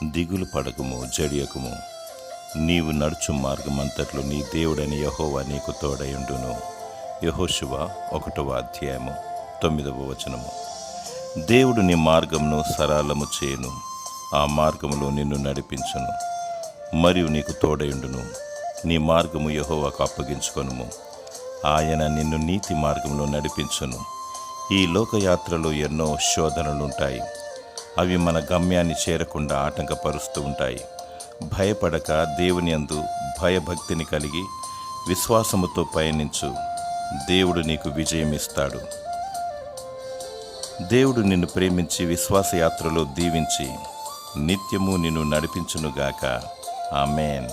దిగులు పడకుము, జడియకుము. నీవు నడుచు మార్గమంతట్లో నీ దేవుడని యెహోవా నీకు తోడయుండును. యెహోషువ 1వ అధ్యాయము 9వ వచనము. దేవుడు నీ మార్గమును సరళము చేయును, ఆ మార్గములో నిన్ను నడిపించును, మరియు నీకు తోడయుండును. నీ మార్గము యెహోవాకు అప్పగించుకొనుము, ఆయన నిన్ను నీతి మార్గంలో నడిపించును. ఈ లోకయాత్రలో ఎన్నో శోధనలుంటాయి. అవి మన గమ్యాన్ని చేరకుండా ఆటంకపరుస్తూ ఉంటాయి. భయపడక దేవుని యందు భయభక్తిని కలిగి విశ్వాసముతో పయనించు. దేవుడు నీకు విజయం ఇస్తాడు. దేవుడు నిన్ను ప్రేమించి విశ్వాసయాత్రలో దీవించి నిత్యము నిన్ను నడిపించునుగాక. ఆమేన్.